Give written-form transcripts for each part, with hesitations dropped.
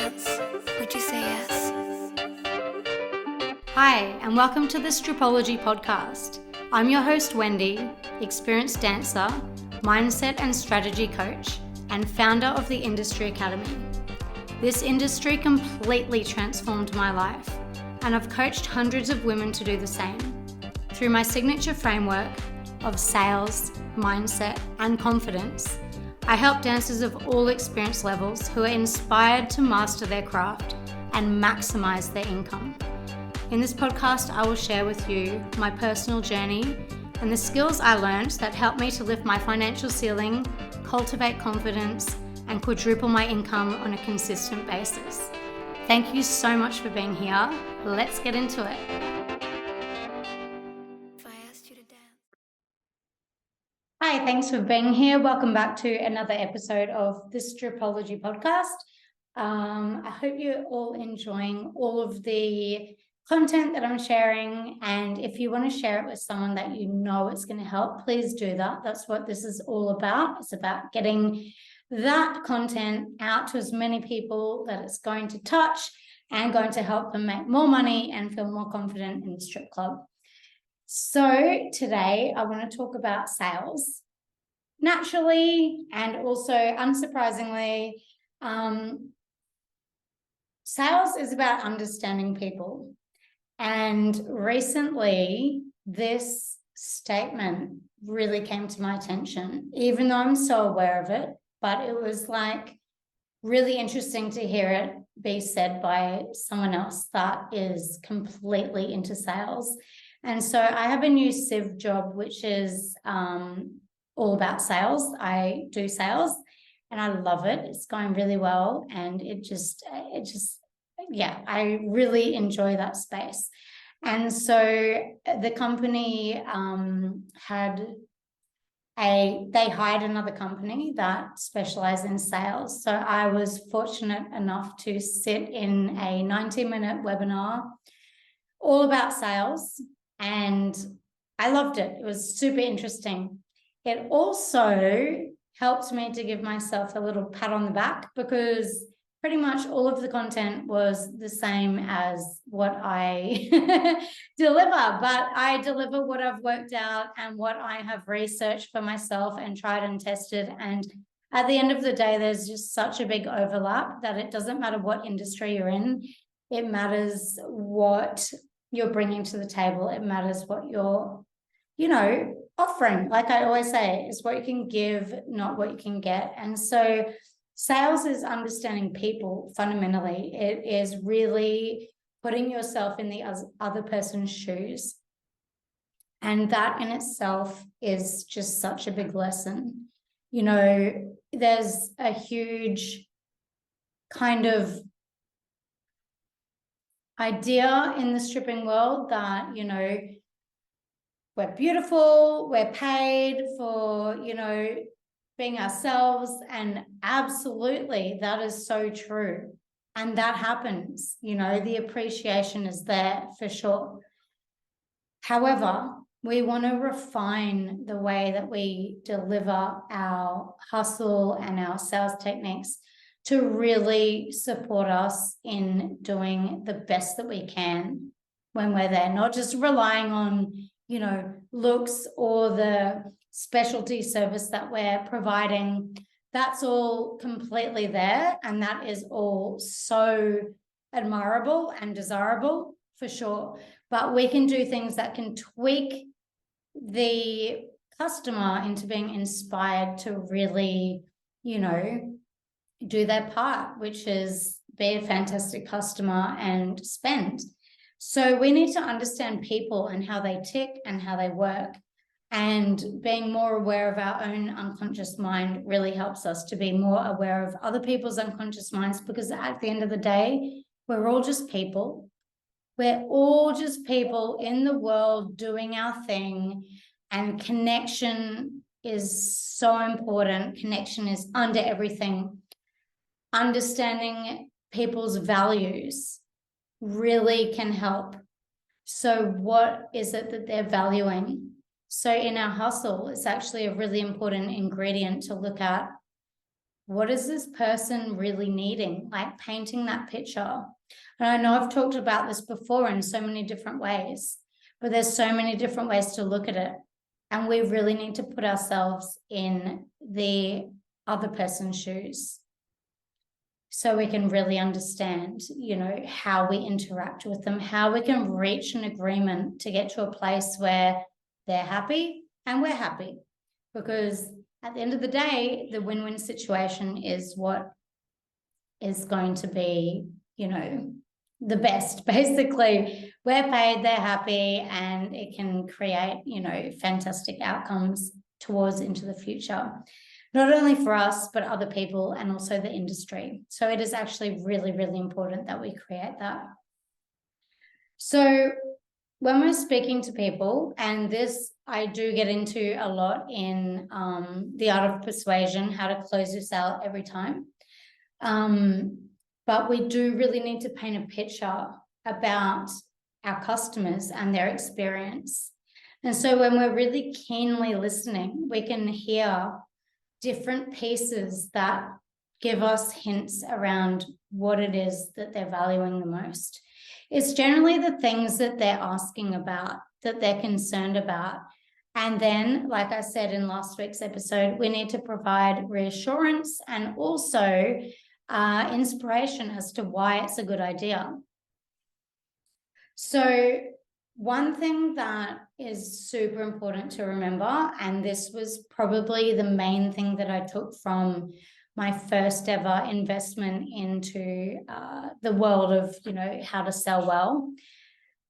dance? Would you say yes? Hi, and welcome to the Stripology podcast. I'm your host, Wendy, experienced dancer, mindset and strategy coach, and founder of the Industry Academy. This industry completely transformed my life, and I've coached hundreds of women to do the same. Through my signature framework of sales, mindset, and confidence, I help dancers of all experience levels who are inspired to master their craft and maximize their income. In this podcast, I will share with you my personal journey and the skills I learned that helped me to lift my financial ceiling, cultivate confidence, and quadruple my income on a consistent basis. Thank you so much for being here. Let's get into it. If I asked you to dance. Hi, thanks for being here. Welcome back to another episode of the Stripology podcast. I hope you're all enjoying all of the content that I'm sharing, and if you want to share it with someone that you know it's going to help, please do that. That's what this is all about. It's about getting that content out to as many people that it's going to touch and going to help them make more money and feel more confident in the strip club. So today I want to talk about sales. Naturally and also unsurprisingly, sales is about understanding people. And recently, this statement really came to my attention, even though I'm so aware of it, but it was like really interesting to hear it be said by someone else that is completely into sales. And so I have a new civ job, which is all about sales. I do sales and I love it. It's going really well. And yeah, I really enjoy that space. And so the company they hired another company that specialized in sales. So I was fortunate enough to sit in a 90-minute webinar all about sales, and I loved it. It was super interesting. It also helped me to give myself a little pat on the back because pretty much all of the content was the same as what I deliver, but I deliver what I've worked out and what I have researched for myself and tried and tested. And at the end of the day, there's just such a big overlap that it doesn't matter what industry you're in. It matters what you're bringing to the table. It matters what you're, offering. Like I always say, it's what you can give, not what you can get. And so sales is understanding people fundamentally. It is really putting yourself in the other person's shoes. And that in itself is just such a big lesson. There's a huge kind of idea in the stripping world that, we're beautiful, we're paid for, being ourselves, and absolutely that is so true, and that happens. The appreciation is there for sure. However, we want to refine the way that we deliver our hustle and our sales techniques to really support us in doing the best that we can when we're there, not just relying on looks or the specialty service that we're providing. That's all completely there, and that is all so admirable and desirable for sure. But we can do things that can tweak the customer into being inspired to really, do their part, which is be a fantastic customer and spend. So we need to understand people and how they tick and how they work. And being more aware of our own unconscious mind really helps us to be more aware of other people's unconscious minds, because at the end of the day, we're all just people. We're all just people in the world doing our thing, and connection is so important. Connection is under everything. Understanding people's values really can help. So what is it that they're valuing? So in our hustle, it's actually a really important ingredient to look at what is this person really needing? Like painting that picture. And I know I've talked about this before in so many different ways, but there's so many different ways to look at it. And we really need to put ourselves in the other person's shoes so we can really understand, how we interact with them, how we can reach an agreement to get to a place where they're happy and we're happy. Because at the end of the day, the win-win situation is what is going to be, the best. Basically, we're paid, they're happy, and it can create, fantastic outcomes towards into the future, not only for us, but other people and also the industry. So it is actually really, really important that we create that. So when we're speaking to people, and this I do get into a lot in the art of persuasion, how to close your sale every time. But we do really need to paint a picture about our customers and their experience. And so when we're really keenly listening, we can hear different pieces that give us hints around what it is that they're valuing the most. It's generally the things that they're asking about, that they're concerned about. And then, like I said in last week's episode, we need to provide reassurance and also inspiration as to why it's a good idea. So one thing that is super important to remember, and this was probably the main thing that I took from my first ever investment into the world of, how to sell well.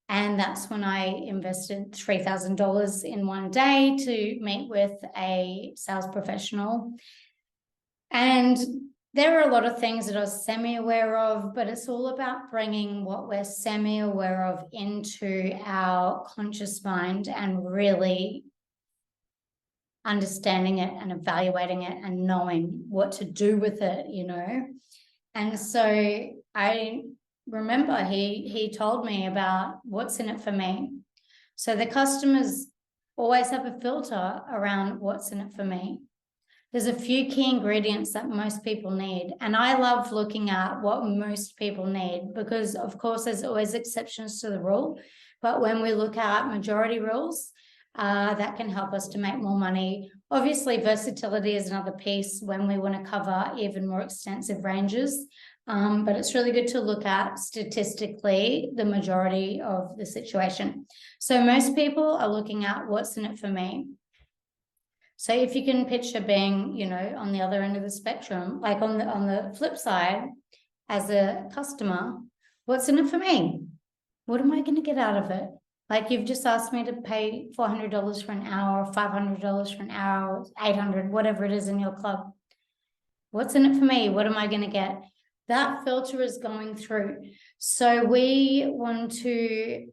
And that's when I invested $3,000 in one day to meet with a sales professional. And there are a lot of things that I was semi-aware of, but it's all about bringing what we're semi-aware of into our conscious mind and really understanding it and evaluating it and knowing what to do with it, And so I remember he told me about what's in it for me. So the customers always have a filter around what's in it for me. There's a few key ingredients that most people need. And I love looking at what most people need because, of course, there's always exceptions to the rule. But when we look at majority rules, that can help us to make more money. Obviously, versatility is another piece when we want to cover even more extensive ranges. But it's really good to look at statistically the majority of the situation. So most people are looking at what's in it for me. So if you can picture being, on the other end of the spectrum, like on the flip side, as a customer, what's in it for me? What am I going to get out of it? Like you've just asked me to pay $400 for an hour, $500 for an hour, $800, whatever it is in your club. What's in it for me? What am I going to get? That filter is going through. So we want to,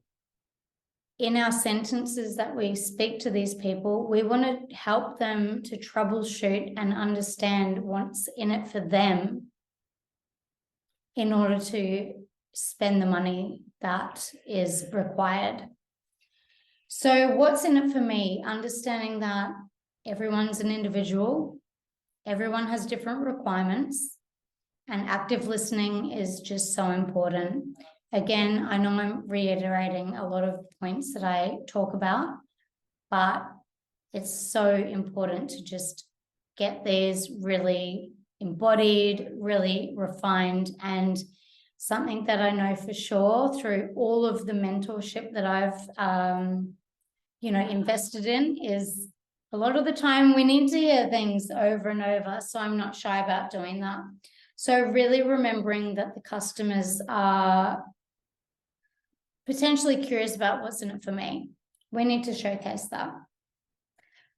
in our sentences that we speak to these people, we want to help them to troubleshoot and understand what's in it for them in order to spend the money that is required. So what's in it for me? Understanding that everyone's an individual, everyone has different requirements, and active listening is just so important. Again, I know I'm reiterating a lot of points that I talk about, but it's so important to just get these really embodied, really refined, and something that I know for sure through all of the mentorship that I've, invested in is a lot of the time we need to hear things over and over. So I'm not shy about doing that. So really remembering that the customers are potentially curious about what's in it for me. We need to showcase that.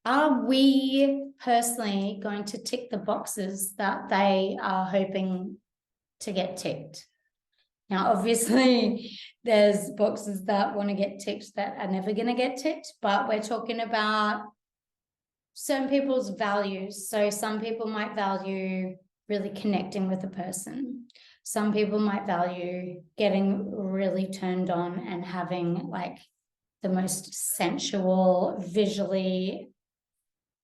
Are we personally going to tick the boxes that they are hoping to get ticked? Now, obviously, there's boxes that want to get ticked that are never going to get ticked, but we're talking about certain people's values. So some people might value really connecting with a person. Some people might value getting really turned on and having like the most sensual, visually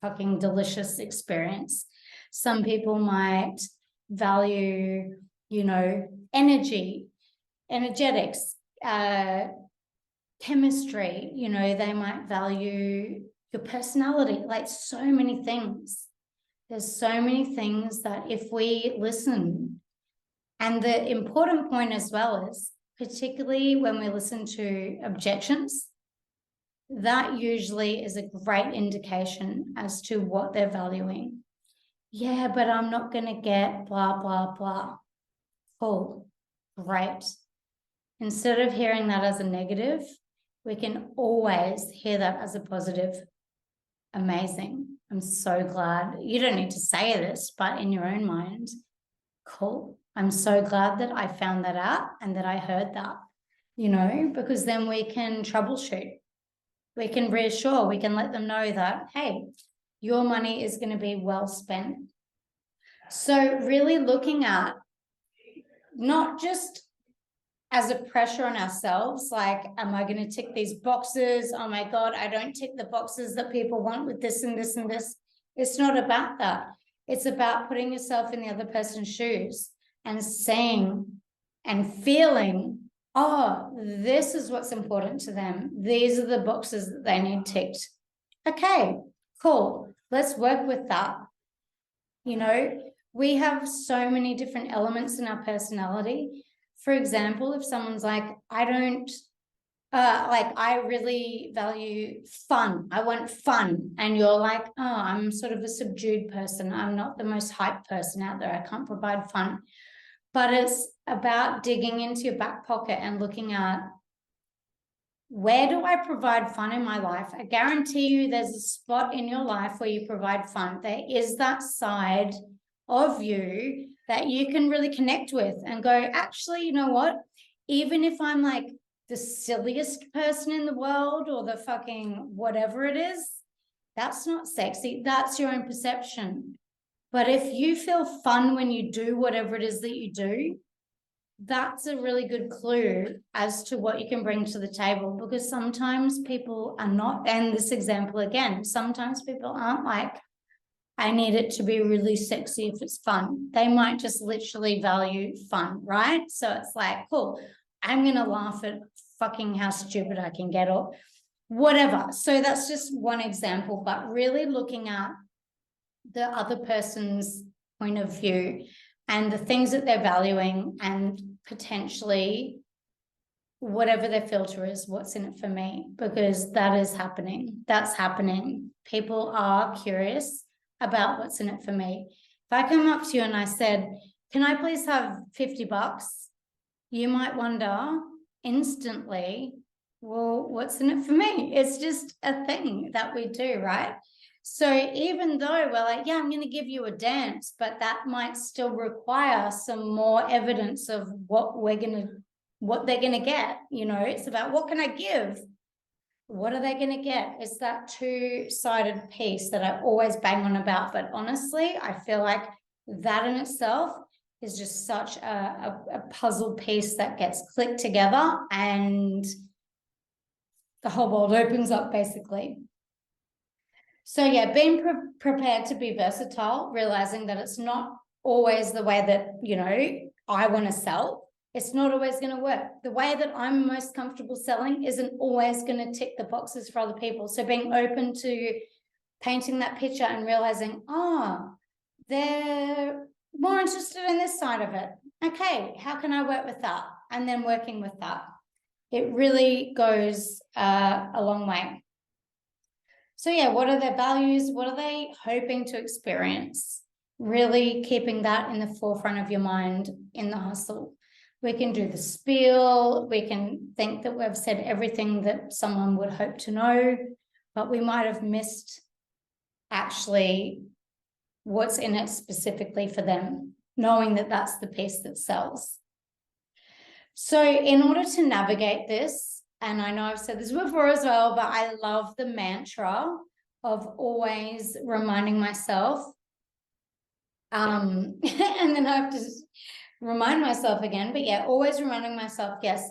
fucking delicious experience. Some people might value, energy, energetics, chemistry, they might value your personality, like so many things. There's so many things that if we listen, and the important point as well is, particularly when we listen to objections, that usually is a great indication as to what they're valuing. Yeah, but I'm not going to get blah, blah, blah. Cool. Great. Instead of hearing that as a negative, we can always hear that as a positive. Amazing. I'm so glad. You don't need to say this, but in your own mind, cool. I'm so glad that I found that out and that I heard that, because then we can troubleshoot. We can reassure, we can let them know that, hey, your money is going to be well spent. So really looking at not just as a pressure on ourselves, like, am I going to tick these boxes? Oh my God, I don't tick the boxes that people want with this and this and this. It's not about that. It's about putting yourself in the other person's shoes and saying and feeling, oh, this is what's important to them. These are the boxes that they need ticked. Okay, cool. Let's work with that. We have so many different elements in our personality. For example, if someone's like, I really value fun. I want fun. And you're like, oh, I'm sort of a subdued person. I'm not the most hyped person out there. I can't provide fun. But it's about digging into your back pocket and looking at, where do I provide fun in my life? I guarantee you there's a spot in your life where you provide fun. There is that side of you that you can really connect with and go, actually, you know what? Even if I'm like the silliest person in the world or the fucking whatever it is, that's not sexy. That's your own perception. But if you feel fun when you do whatever it is that you do, that's a really good clue as to what you can bring to the table, because sometimes people are not, and this example again, sometimes people aren't like, I need it to be really sexy if it's fun. They might just literally value fun, right? So it's like, cool, I'm going to laugh at fucking how stupid I can get or whatever. So that's just one example, but really looking at the other person's point of view and the things that they're valuing, and potentially whatever their filter is, what's in it for me, because that is happening. That's happening. People are curious about what's in it for me. If I come up to you and I said, can I please have $50? You might wonder instantly, well, what's in it for me? It's just a thing that we do, right? So even though we're like, yeah, I'm going to give you a dance, but that might still require some more evidence of what they're going to get. It's about, what can I give? What are they going to get? It's that two-sided piece that I always bang on about. But honestly, I feel like that in itself is just such a puzzle piece that gets clicked together and the whole world opens up, basically. So yeah, being prepared to be versatile, realizing that it's not always the way that, I want to sell. It's not always going to work. The way that I'm most comfortable selling isn't always going to tick the boxes for other people. So being open to painting that picture and realizing, they're more interested in this side of it. Okay, how can I work with that? And then working with that. It really goes a long way. So yeah, what are their values? What are they hoping to experience? Really keeping that in the forefront of your mind in the hustle. We can do the spiel. We can think that we've said everything that someone would hope to know, but we might have missed actually what's in it specifically for them, knowing that that's the piece that sells. So in order to navigate this, and I know I've said this before as well, but I love the mantra of always reminding myself, and then I have to remind myself again, but yeah, always reminding myself, yes,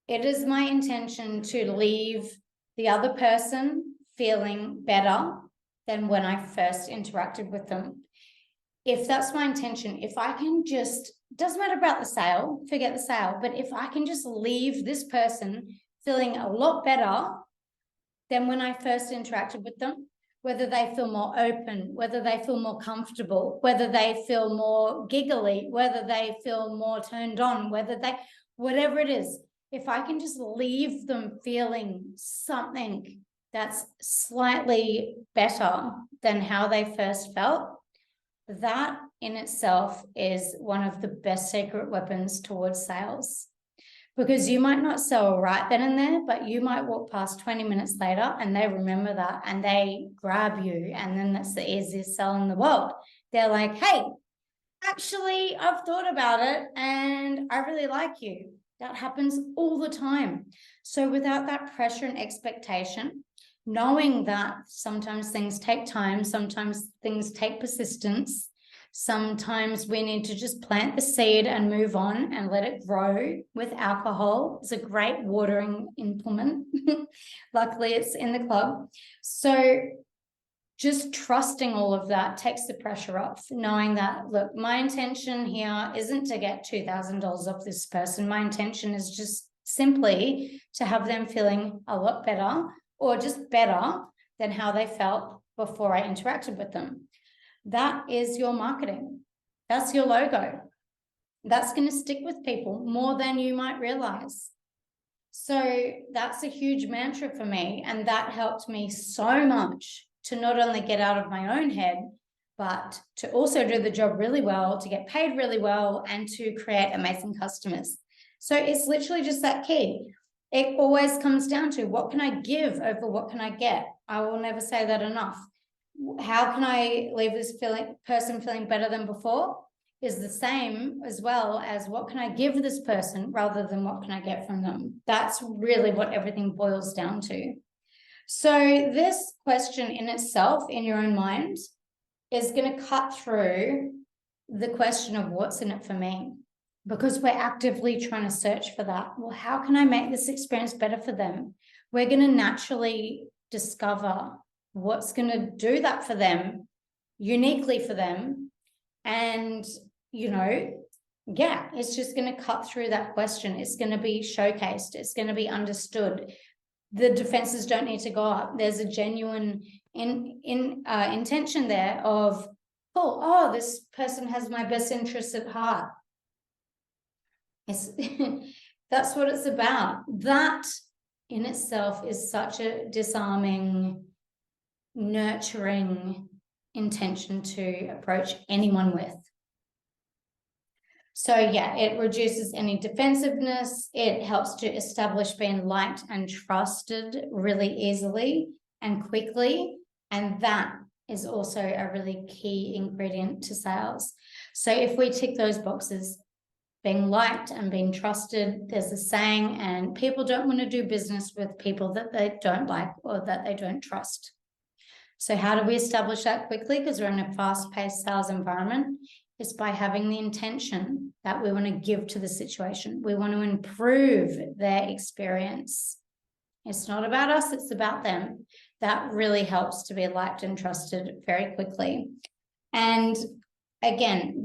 it is my intention to leave the other person feeling better than when I first interacted with them. If that's my intention, if I can just, doesn't matter about the sale, forget the sale, but if I can just leave this person feeling a lot better than when I first interacted with them, whether they feel more open, whether they feel more comfortable, whether they feel more giggly, whether they feel more turned on, whatever it is, if I can just leave them feeling something that's slightly better than how they first felt, that in itself is one of the best secret weapons towards sales. Because you might not sell right then and there, but you might walk past 20 minutes later and they remember that and they grab you, and then that's the easiest sell in the world. They're like, hey, actually, I've thought about it and I really like you. That happens all the time. So without that pressure and expectation, knowing that sometimes things take time, sometimes things take persistence, sometimes we need to just plant the seed and move on and let it grow. With alcohol, it's a great watering implement. Luckily, it's in the club. So just trusting all of that takes the pressure off, knowing that, look, my intention here isn't to get $2,000 off this person. My intention is just simply to have them feeling a lot better, or just better than how they felt before I interacted with them. That is your marketing. That's your logo. That's going to stick with people more than you might realize. So that's a huge mantra for me. And that helped me so much to not only get out of my own head, but to also do the job really well, to get paid really well, and to create amazing customers. So it's literally just that key. It always comes down to, what can I give over what can I get? I will never say that enough. How can I leave this person feeling better than before is the same as well as, what can I give this person rather than what can I get from them? That's really what everything boils down to. So this question in itself, in your own mind, is going to cut through the question of what's in it for me, because we're actively trying to search for that. Well, how can I make this experience better for them? We're going to naturally discover what's going to do that for them, uniquely for them. And, it's just going to cut through that question. It's going to be showcased. It's going to be understood. The defenses don't need to go up. There's a genuine intention there of, oh, this person has my best interests at heart. That's what it's about. That in itself is such a disarming, nurturing intention to approach anyone with. So it reduces any defensiveness. It helps to establish being liked and trusted really easily and quickly. And that is also a really key ingredient to sales. So if we tick those boxes, being liked and being trusted, there's a saying, and people don't want to do business with people that they don't like or that they don't trust. So how do we establish that quickly? Because we're in a fast-paced sales environment. It's by having the intention that we want to give to the situation. We want to improve their experience. It's not about us, it's about them. That really helps to be liked and trusted very quickly. And again,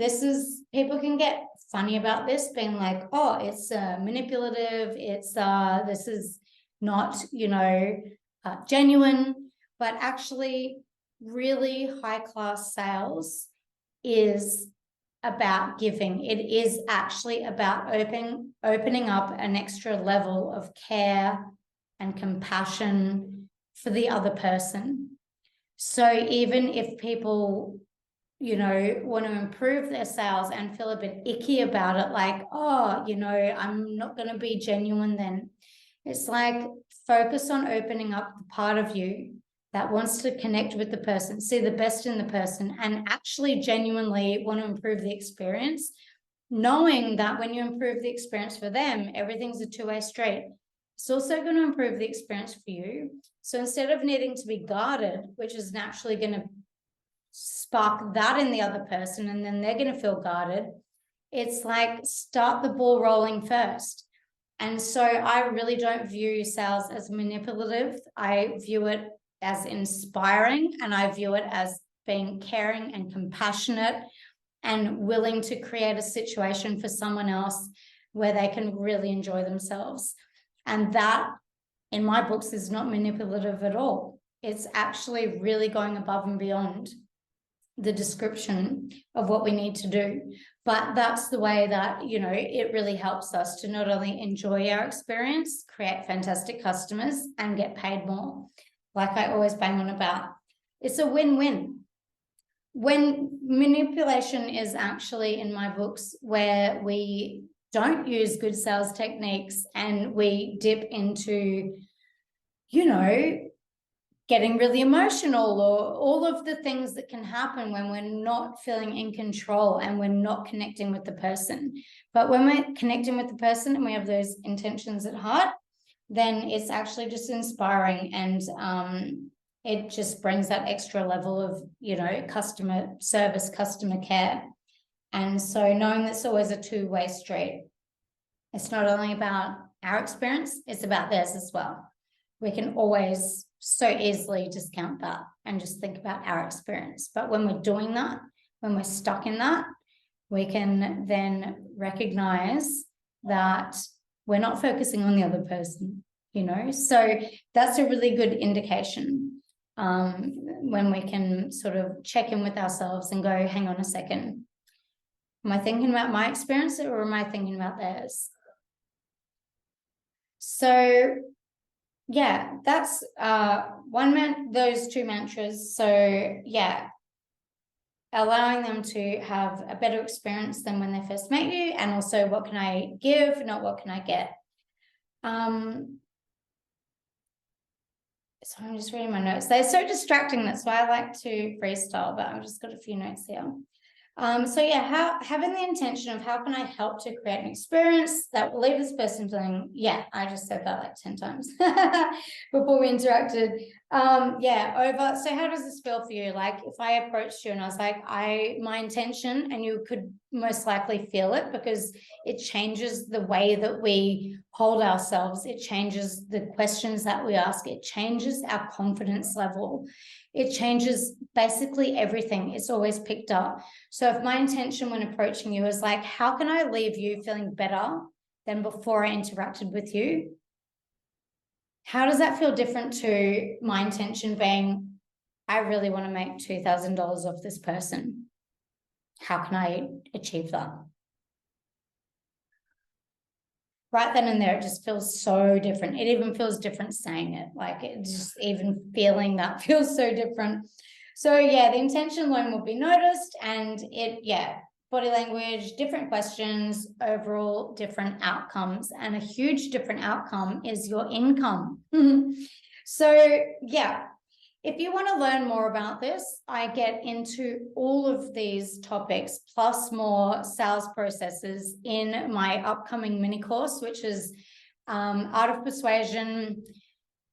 people can get funny about this, being like, oh, it's manipulative, this is not, genuine. But actually, really high-class sales is about giving. It is actually about opening up an extra level of care and compassion for the other person. So even if people, want to improve their sales and feel a bit icky about it, like, oh, I'm not going to be genuine then. It's like, focus on opening up the part of you that wants to connect with the person, see the best in the person, and actually genuinely want to improve the experience, knowing that when you improve the experience for them, everything's a two-way street. It's also going to improve the experience for you. So instead of needing to be guarded, which is naturally going to spark that in the other person, and then they're going to feel guarded, it's like, start the ball rolling first. And so I really don't view sales as manipulative. I view it as inspiring, and I view it as being caring and compassionate and willing to create a situation for someone else where they can really enjoy themselves. And that, in my books, is not manipulative at all. It's actually really going above and beyond the description of what we need to do. But that's the way that, you know, it really helps us to not only enjoy our experience, create fantastic customers, and get paid more, like I always bang on about. It's a win-win. When manipulation is actually, in my books, where we don't use good sales techniques and we dip into, you know, getting really emotional, or all of the things that can happen when we're not feeling in control and we're not connecting with the person. But when we're connecting with the person and we have those intentions at heart, then it's actually just inspiring, and it just brings that extra level of, you know, customer service, customer care. And so knowing that's always a two-way street. It's not only about our experience, it's about theirs as well. We can always so easily discount that and just think about our experience. But when we're doing that, when we're stuck in that, we can then recognize that we're not focusing on the other person, you know. So that's a really good indication when we can sort of check in with ourselves and go, hang on a second, am I thinking about my experience or am I thinking about theirs? So yeah, that's those two mantras. So yeah, allowing them to have a better experience than when they first met you, and also what can I give, not what can I get. So I'm just reading my notes. They're so distracting. That's why I like to freestyle, but I've just got a few notes here. So yeah, having the intention of how can I help to create an experience that will leave this person feeling, yeah, I just said that like 10 times before we interacted. So how does this feel for you? Like if I approached you and I was like, my intention, and you could most likely feel it because it changes the way that we hold ourselves. It changes the questions that we ask. It changes our confidence level. It changes basically everything. It's always picked up. So if my intention when approaching you is like, how can I leave you feeling better than before I interacted with you? How does that feel different to my intention being, I really want to make $2,000 off this person? How can I achieve that? Right then and there, it just feels so different. It even feels different saying it. Like it just even feeling that feels so different. So yeah, the intention alone will be noticed, and body language, different questions, overall different outcomes, and a huge different outcome is your income. So yeah, if you want to learn more about this, I get into all of these topics plus more sales processes in my upcoming mini course, which is Art of Persuasion,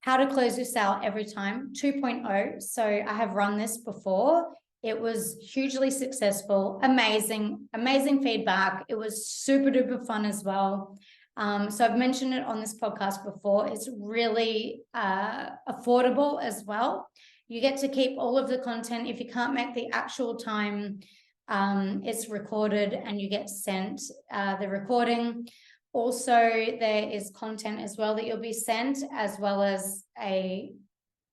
How to Close Your Sale Every Time 2.0. So I have run this before. It was hugely successful, amazing feedback. It was super duper fun as well. So I've mentioned it on this podcast before. It's really affordable as well. You get to keep all of the content. If you can't make the actual time, it's recorded and you get sent the recording. Also, there is content as well that you'll be sent, as well as a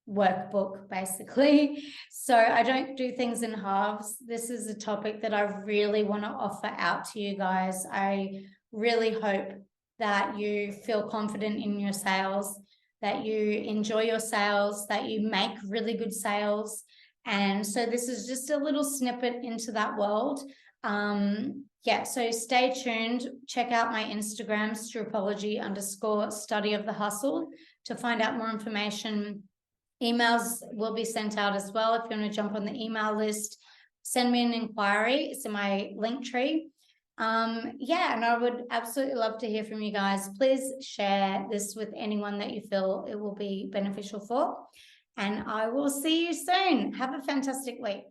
workbook, basically. So I don't do things in halves. This is a topic that I really want to offer out to you guys. I really hope that you feel confident in your sales, that you enjoy your sales, that you make really good sales. And so this is just a little snippet into that world. So stay tuned. Check out my Instagram, Strupology_study of the hustle, to find out more information. Emails will be sent out as well. If you want to jump on the email list, send me an inquiry. It's in my link tree. And I would absolutely love to hear from you guys. Please share this with anyone that you feel it will be beneficial for. And I will see you soon. Have a fantastic week.